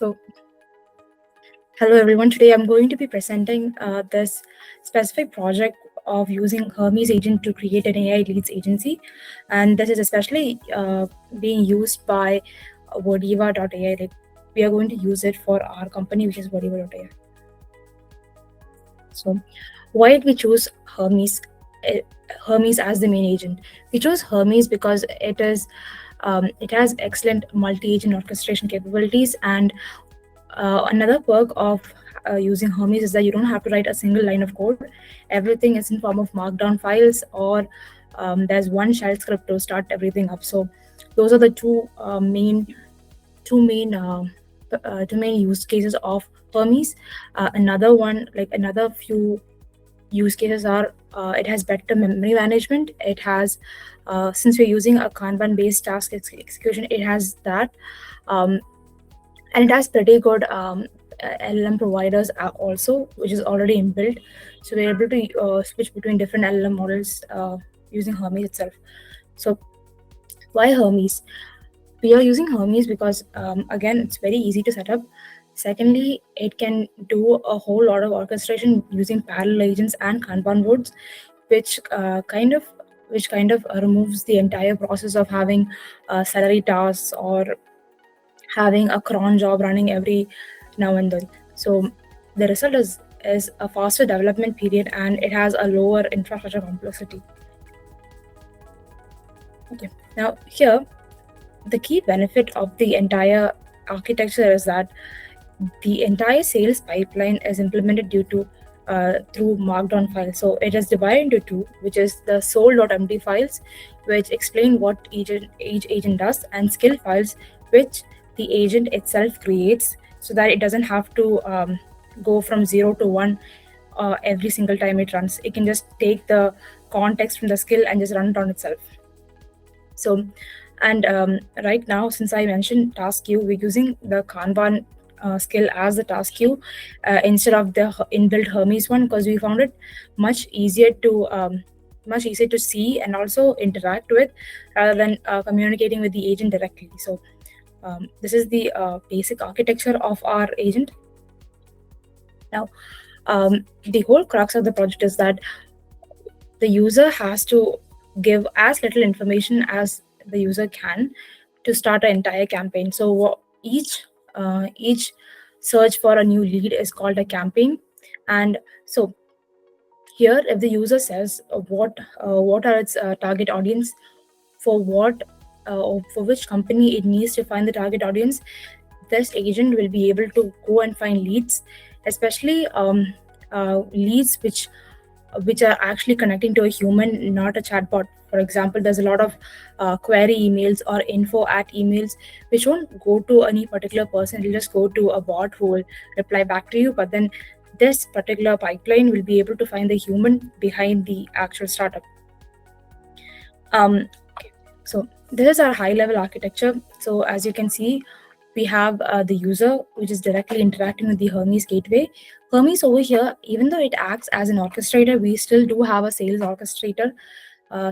So, hello everyone. Today I'm going to be presenting this specific project of using Hermes agent to create an AI leads agency, and this is especially being used by Wordiva.ai. Like we are going to use it for our company, which is Wordiva.ai. So, why did we choose Hermes? eh, Hermes as the main agent. We chose Hermes because it has excellent multi-agent orchestration capabilities, and another perk of using Hermes is that you don't have to write a single line of code. Everything is in form of markdown files, or there's one shell script to start everything up. So those are the two main two main use cases of Hermes. Another one, like another few use cases are it has better memory management. It has since we're using a Kanban based task execution, it has that. Um, and it has pretty good LLM providers also, which is already inbuilt. So we're able to switch between different LLM models using Hermes itself. So why Hermes? We are using Hermes because again, it's very easy to set up. Secondly, it can do a whole lot of orchestration using parallel agents and Kanban boards, which kind of removes the entire process of having salary tasks or having a cron job running every now and then. So the result is a faster development period, and it has a lower infrastructure complexity. Okay. Now here, the key benefit of the entire architecture is that the entire sales pipeline is implemented due to through markdown files. So it is divided into two, which is the soul.md files, which explain what each agent does, and skill files, which the agent itself creates, so that it doesn't have to go from 0 to 1 every single time it runs. It can just take the context from the skill and just run it on itself. So, and right now, since I mentioned task queue, we're using the Kanban skill as the task queue instead of the inbuilt Hermes one, because we found it much easier to see and also interact with, rather than communicating with the agent directly. So this is the basic architecture of our agent. Now, the whole crux of the project is that the user has to give as little information as the user can to start an entire campaign. So each search for a new lead is called a campaign. And so here, if the user says what are its target audience, for what or for which company it needs to find the target audience, this agent will be able to go and find leads, especially leads which are actually connecting to a human, not a chatbot. For example, there's a lot of query emails or info at emails which won't go to any particular person. It'll just go to a bot who will reply back to you. But then this particular pipeline will be able to find the human behind the actual startup. Okay. So this is our high level architecture. So as you can see, we have the user, which is directly interacting with the Hermes gateway. Hermes over here, even though it acts as an orchestrator, we still do have a sales orchestrator,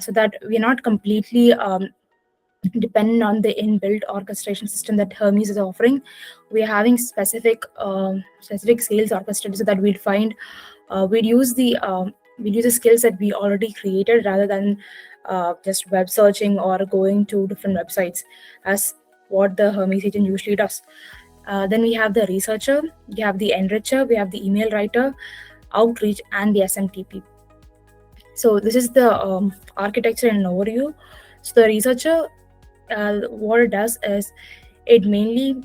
so that we're not completely dependent on the inbuilt orchestration system that Hermes is offering. We're having specific sales orchestrators, so that we'd use the skills that we already created, rather than just web searching or going to different websites, as what the Hermes agent usually does. Then we have the researcher, we have the enricher, we have the email writer, outreach, and the SMTP. So this is the architecture in an overview. So the researcher, what it does is it mainly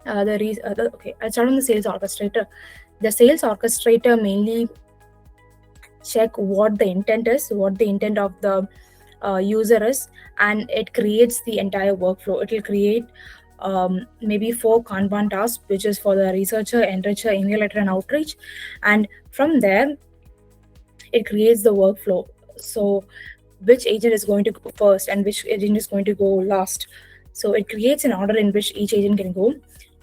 okay. I'll start on the sales orchestrator. The sales orchestrator mainly check what the intent is, what the intent of the user is, and it creates the entire workflow. It will create maybe 4 Kanban tasks, which is for the researcher, enricher, email writer, and outreach. And from there, it creates the workflow. So which agent is going to go first and which agent is going to go last. So it creates an order in which each agent can go,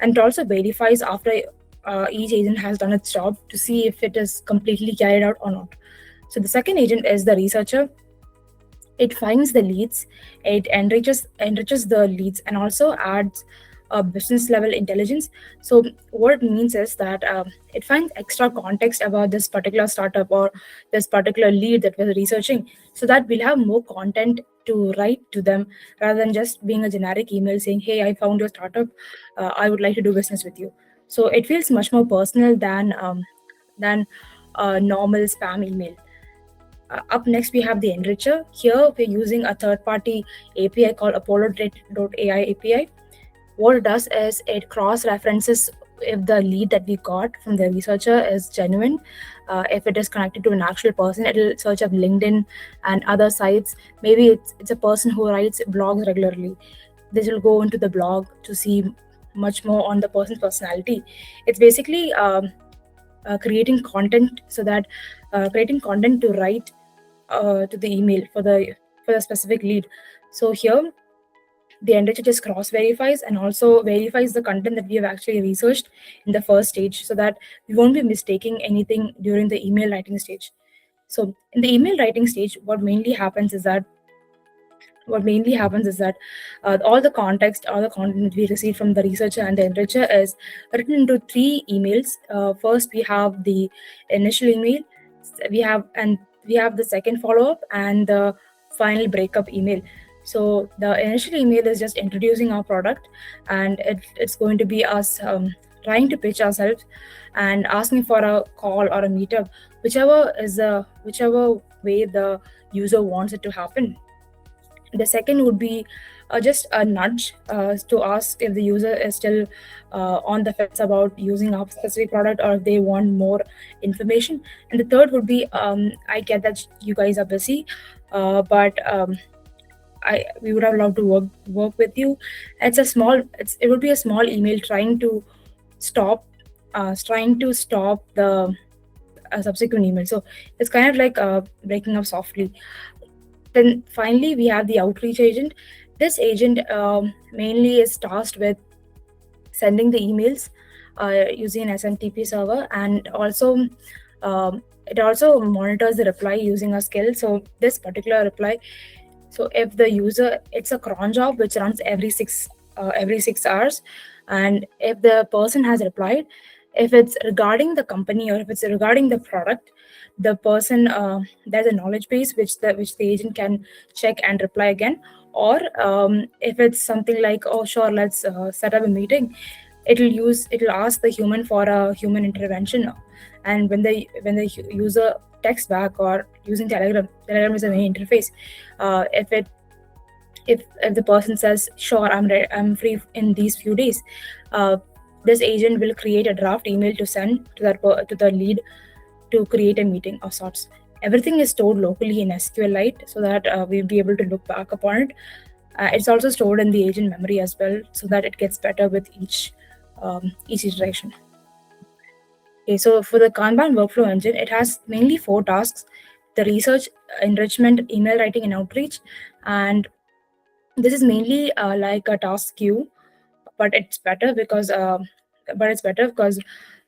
and it also verifies after each agent has done its job to see if it is completely carried out or not. So the second agent is the researcher. It finds the leads, it enriches the leads, and also adds business level intelligence. So what it means is that it finds extra context about this particular startup or this particular lead that we're researching, so that we'll have more content to write to them rather than just being a generic email saying, hey, I found your startup, I would like to do business with you. So it feels much more personal than a normal spam email. Up next, we have the enricher. Here, we're using a third-party API called Apollo.ai API. What it does is it cross-references if the lead that we got from the researcher is genuine. If it is connected to an actual person, it'll search up LinkedIn and other sites. Maybe it's a person who writes blogs regularly. This will go into the blog to see much more on the person's personality. It's basically creating content, so that creating content to write to the email for the specific lead. So here the enricher just cross verifies and also verifies the content that we have actually researched in the first stage, so that we won't be mistaking anything during the email writing stage. So in the email writing stage, what mainly happens is that all the context, all the content we receive from the researcher and the enricher is written into three emails. First, we have the initial email, we have the second follow-up, and the final breakup email. So the initial email is just introducing our product, and it's going to be us trying to pitch ourselves and asking for a call or a meetup, whichever way the user wants it to happen. The second would be just a nudge to ask if the user is still on the fence about using our specific product, or if they want more information. And the third would be, I get that you guys are busy, but we would have loved to work with you. It would be a small email stop trying to stop the subsequent email. So it's kind of like breaking up softly. Then finally, we have the outreach agent. This agent mainly is tasked with sending the emails using an SMTP server, and it also monitors the reply using a skill. So this particular reply, so if the user, it's a cron job which runs every 6 hours, and if the person has replied, if it's regarding the company or if it's regarding the product, the person there's a knowledge base which the agent can check and reply again. Or if it's something like, oh sure, let's set up a meeting, it'll ask the human for a human intervention. And when the user texts back, or using Telegram is a main interface, if the person says, sure, I'm free in these few days, this agent will create a draft email to send to the lead to create a meeting of sorts. Everything is stored locally in SQLite, so that we'll be able to look back upon it. It's also stored in the agent memory as well, so that it gets better with each iteration. Okay, so for the Kanban workflow engine, it has mainly 4 tasks: the research, enrichment, email writing, and outreach. And this is mainly like a task queue, but it's better because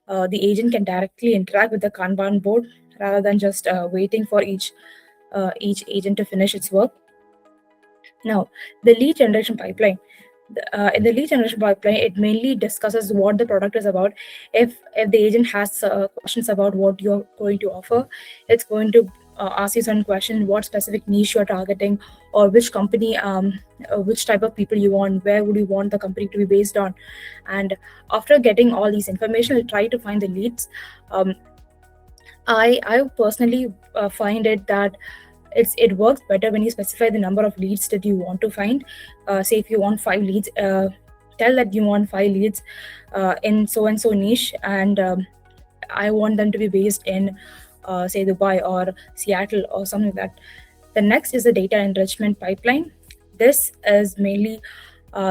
the agent can directly interact with the Kanban board rather than just waiting for each agent to finish its work. Now, the lead generation pipeline. In the lead generation pipeline, it mainly discusses what the product is about. If the agent has questions about what you're going to offer, it's going to ask you certain questions: what specific niche you're targeting, or which company, which type of people you want, where would you want the company to be based on. And after getting all these information, I'll try to find the leads. I personally find it that it works better when you specify the number of leads that you want to find. Say if you want 5 leads, tell that you want 5 leads in so and so niche, and I want them to be based in say Dubai or Seattle or something like that. The next is the data enrichment pipeline. This is mainly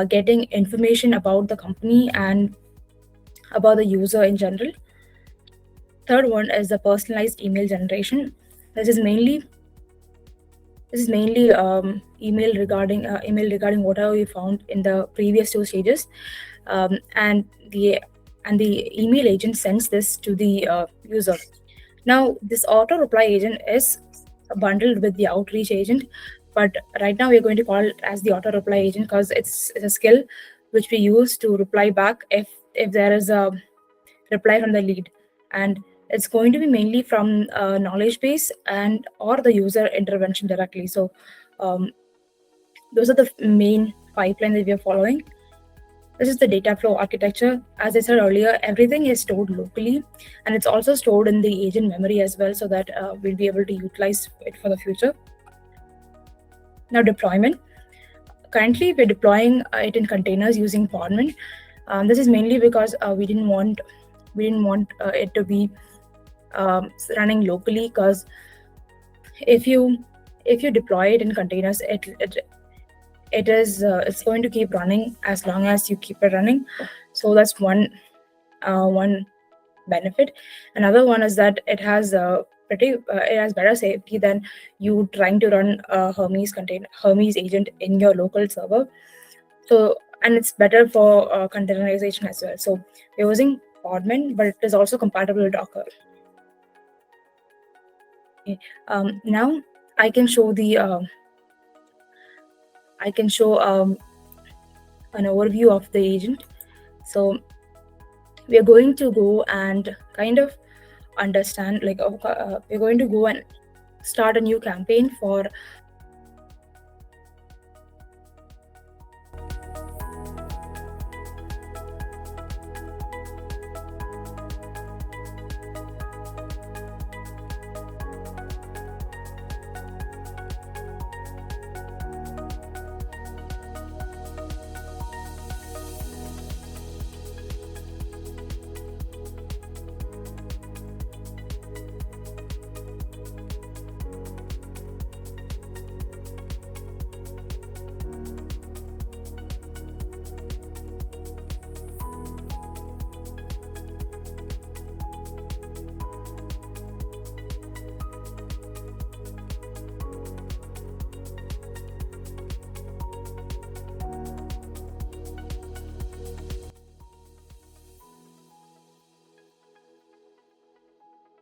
getting information about the company and about the user in general. Third one is the personalized email generation. This is mainly email regarding whatever we found in the previous 2 stages, and the email agent sends this to the user. Now, this auto reply agent is bundled with the outreach agent, but right now we're going to call it as the auto reply agent because it's a skill which we use to reply back if there is a reply from the lead. And it's going to be mainly from knowledge base and or the user intervention directly. So those are the main pipeline that we are following. This is the data flow architecture. As I said earlier, everything is stored locally, and it's also stored in the agent memory as well, so that we'll be able to utilize it for the future. Now, deployment. Currently, we're deploying it in containers using Podman. This is mainly because we didn't want it to be running locally, because if you deploy it in containers, it's going to keep running as long as you keep it running. So that's one benefit. Another one is that it has better safety than you trying to run a Hermes agent in your local server. So, and it's better for containerization as well. So we're using Podman, but it is also compatible with Docker. Okay. Now I can show an overview of the agent. So we are going to go and kind of understand, like we're going to go and start a new campaign for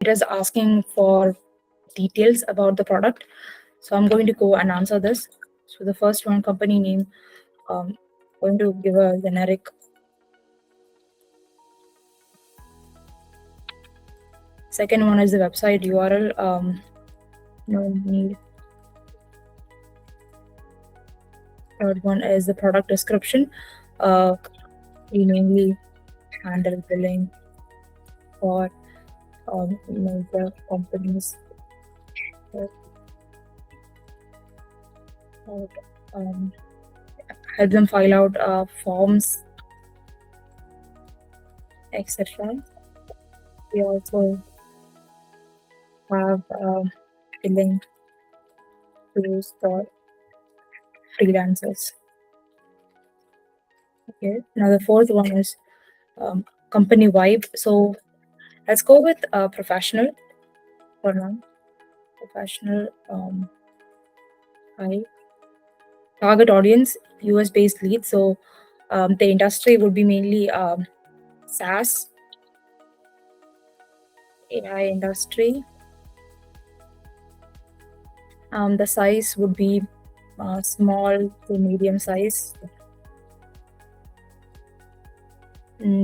it is asking for details about the product. So I'm going to go and answer this. So the first one, company name, going to give a generic. Second one is the website URL. No need. Third one is the product description. We mainly handle billing for major companies. Help them file out forms, etc. We also have billing tools for freelancers. Okay. Now the fourth one is company vibe. So let's go with professional for now. Professional vibe. Target audience, US based leads. So the industry would be mainly SaaS, AI industry. The size would be small to medium size.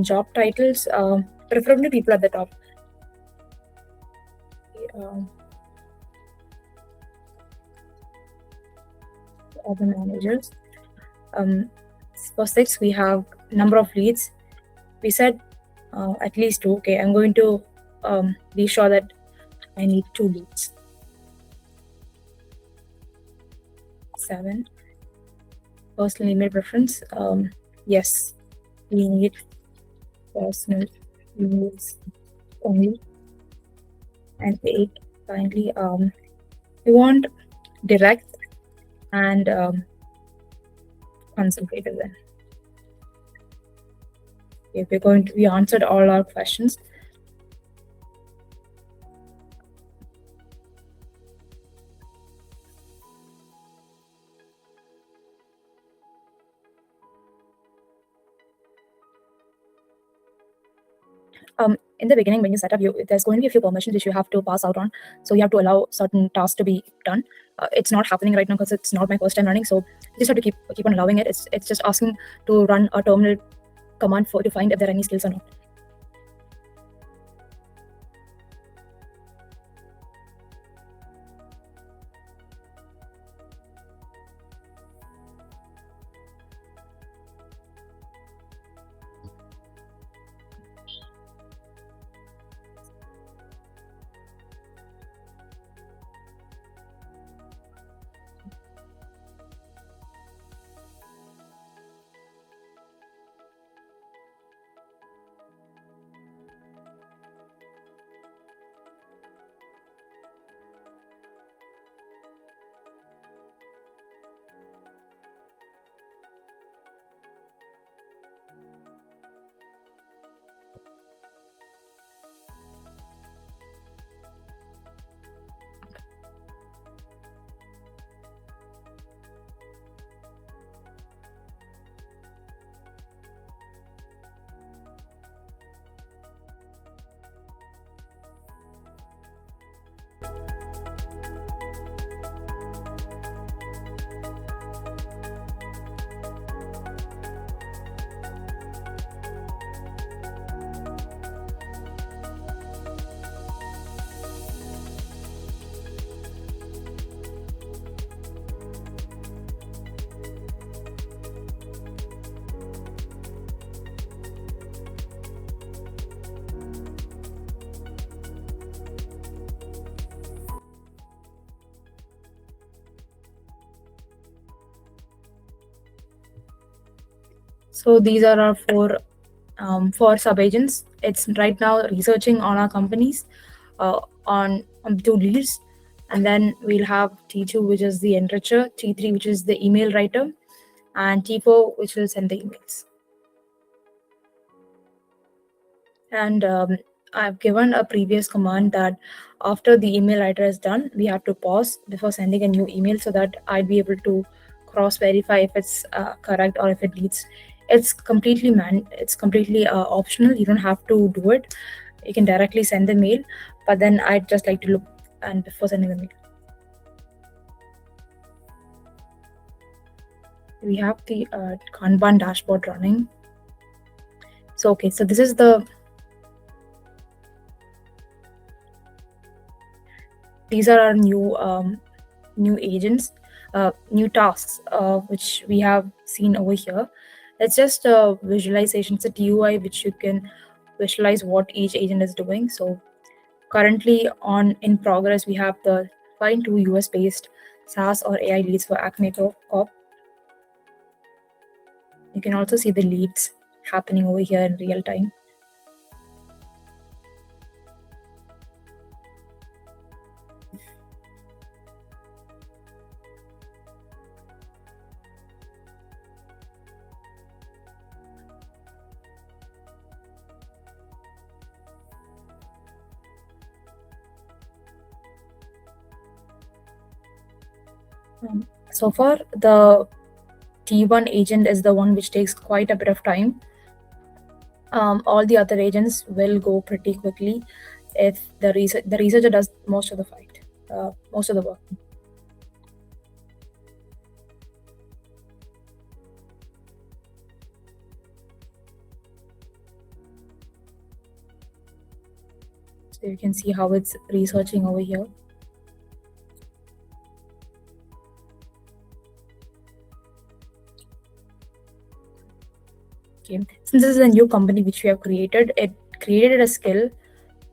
Job titles, preferably people at the top. Other managers. For 6, we have number of leads. We said at least 2. Okay, I'm going to be sure that I need 2 leads. 7, personal email preference. Yes, we need personal emails only. And 8, finally, we want direct and concentrated then. Okay, we answered all our questions. in the beginning when you set up, there's going to be a few permissions which you have to pass out on. So you have to allow certain tasks to be done. It's not happening right now because it's not my first time running. So you just have to keep on allowing it. It's just asking to run a terminal command to find if there are any skills or not. So these are our four sub agents. It's right now researching on our companies, on two leads, and then we'll have T2, which is the enricher, T3, which is the email writer, and T4, which will send the emails. And I've given a previous command that after the email writer is done, we have to pause before sending a new email so that I'd be able to cross verify if it's correct or if it leads. It's completely optional. You don't have to do it. You can directly send the mail, but then I'd just like to look and before sending the mail. We have the Kanban dashboard running. So okay, so this is these are our new agents, new tasks, which we have seen over here. It's just a visualization. It's a TUI which you can visualize what each agent is doing. So currently in progress, we have the find two US-based SaaS or AI leads for Acme Corp. You can also see the leads happening over here in real time. So far, the T1 agent is the one which takes quite a bit of time. All the other agents will go pretty quickly if the researcher does most of the work. So you can see how it's researching over here. Okay. Since this is a new company which we have created, it created a skill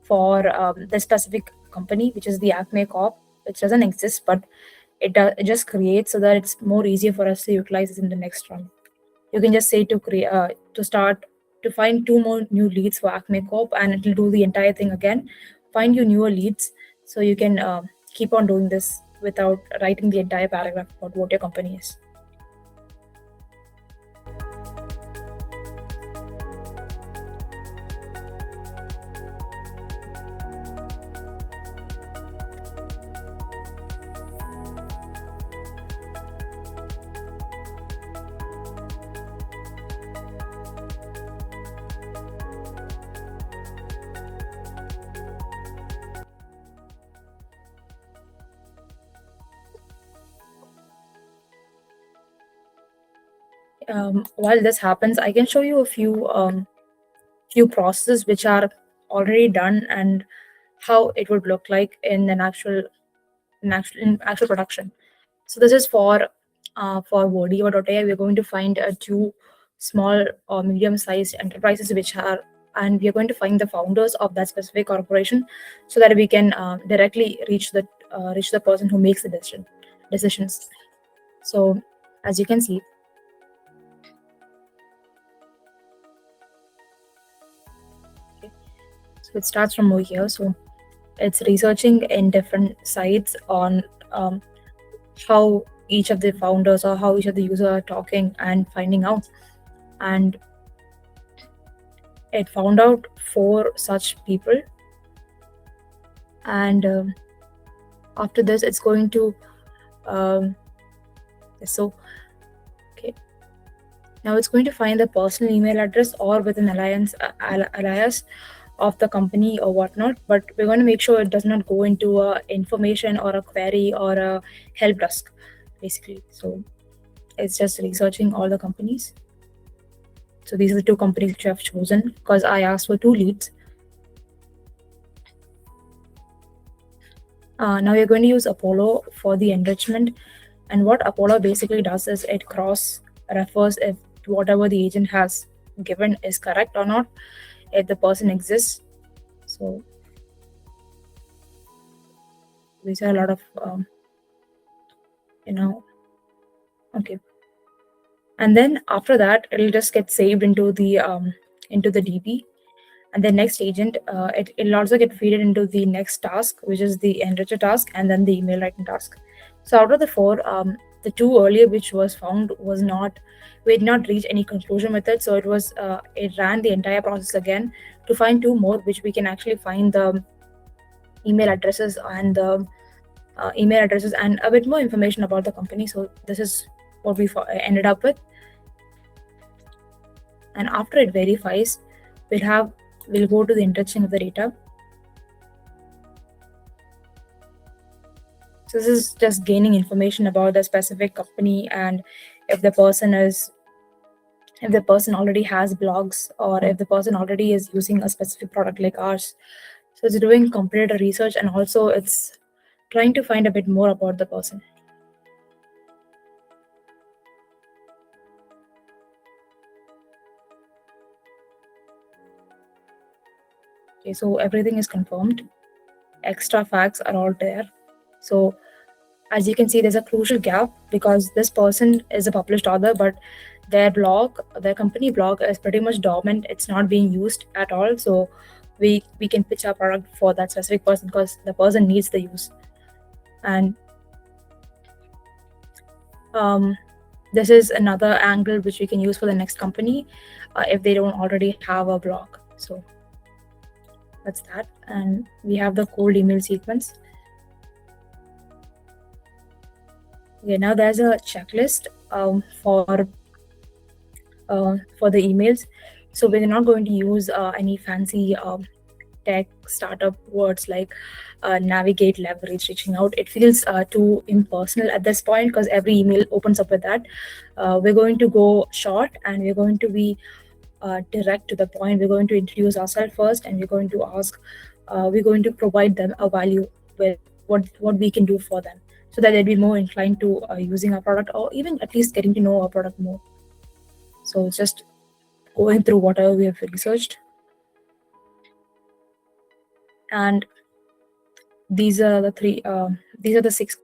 for the specific company, which is the Acme Corp, which doesn't exist, but it just creates so that it's more easier for us to utilize this in the next run. You can just say to find two more new leads for Acme Corp, and it will do the entire thing again. Find you newer leads, so you can keep on doing this without writing the entire paragraph about what your company is. While this happens, I can show you a few processes which are already done and how it would look like in an actual production. So this is for Vodeo.ai. We're going to find two small or medium-sized enterprises which are, and we are going to find the founders of that specific corporation, so that we can directly reach the person who makes the decisions. So as you can see, so it starts from over here. So it's researching in different sites on how each of the founders or how each of the users are talking and finding out. And it found out four such people. And after this, it's going to um, so okay. Now it's going to find the personal email address or with an alias of the company or whatnot, but we're going to make sure it does not go into a information or a query or a help desk, basically. So it's just researching all the companies. So these are the two companies which I've chosen because I asked for two leads. Now we're going to use Apollo for the enrichment. And what Apollo basically does is it cross refers if whatever the agent has given is correct or not, if the person exists. So these are a lot of, okay. And then after that, it'll just get saved into the DB. And the next agent, it'll also get feeded into the next task, which is the enricher task, and then the email writing task. So out of the four, the two earlier which was found we did not reach any conclusion with it. So it ran the entire process again to find two more, which we can actually find the email addresses and a bit more information about the company. So this is what we ended up with. And after it verifies, we'll go to the enriching of the data. So this is just gaining information about the specific company and if the person already has blogs or if the person already is using a specific product like ours. So it's doing comparator research, and also it's trying to find a bit more about the person. Okay, so everything is confirmed. Extra facts are all there. So as you can see, there's a crucial gap because this person is a published author, but their company blog is pretty much dormant. It's not being used at all. So we can pitch our product for that specific person because the person needs the use. And this is another angle which we can use for the next company if they don't already have a blog. So that's that. And we have the cold email sequence. Okay, now there's a checklist for the emails. So we're not going to use any fancy tech startup words like navigate, leverage, reaching out. It feels too impersonal at this point because every email opens up with that. We're going to go short and we're going to be direct to the point. We're going to introduce ourselves first, and we're going to ask, we're going to provide them a value with what we can do for them, so that they'll be more inclined to using our product or even at least getting to know our product more. So just going through whatever we have researched. And these are the 6.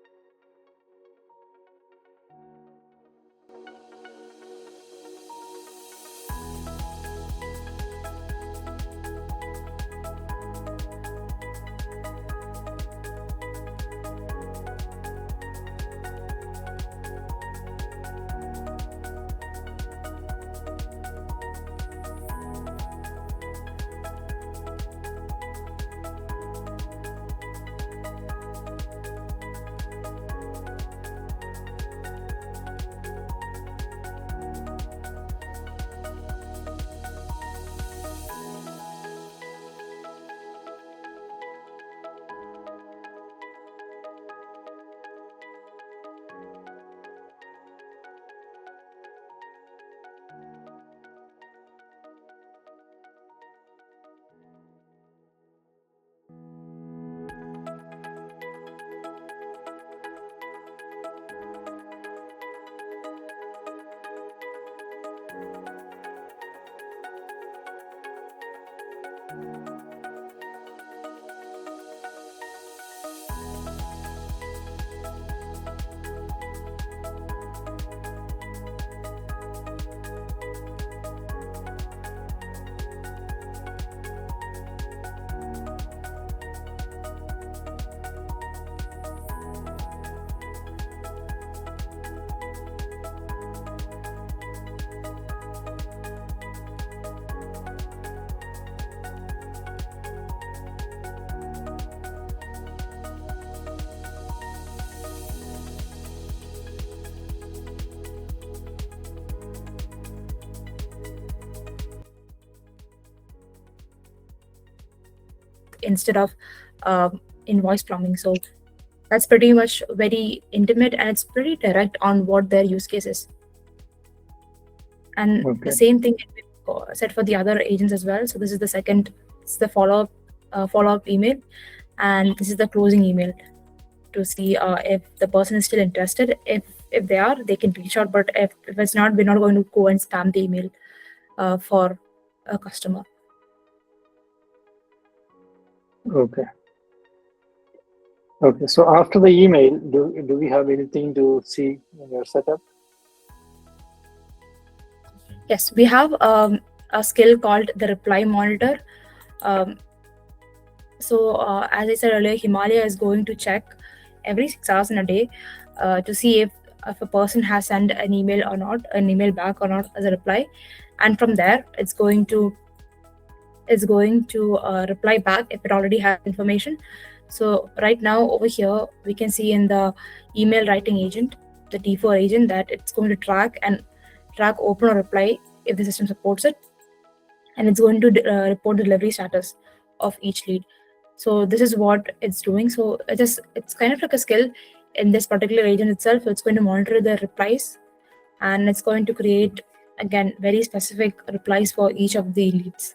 instead of invoice plumbing. So that's pretty much very intimate, and it's pretty direct on what their use case is. And Okay. the same thing can be said for the other agents as well. So this is the second, it's the follow-up email, and this is the closing email to see if the person is still interested. If they are, they can reach out, but if it's not, we're not going to go and spam the email for a customer. Okay. Okay. So after the email, do we have anything to see in your setup? Yes, we have a skill called the reply monitor. So as I said earlier, Himalaya is going to check every 6 hours in a day to see if a person has sent an email or not, an email back or not as a reply, and from there it's going to reply back if it already has information. So right now over here we can see in the email writing agent, the T4 agent, that it's going to track open or reply if the system supports it, and it's going to report the delivery status of each lead. So this is what it's doing. So it's kind of like a skill in this particular agent itself. It's going to monitor the replies, and it's going to create, again, very specific replies for each of the leads.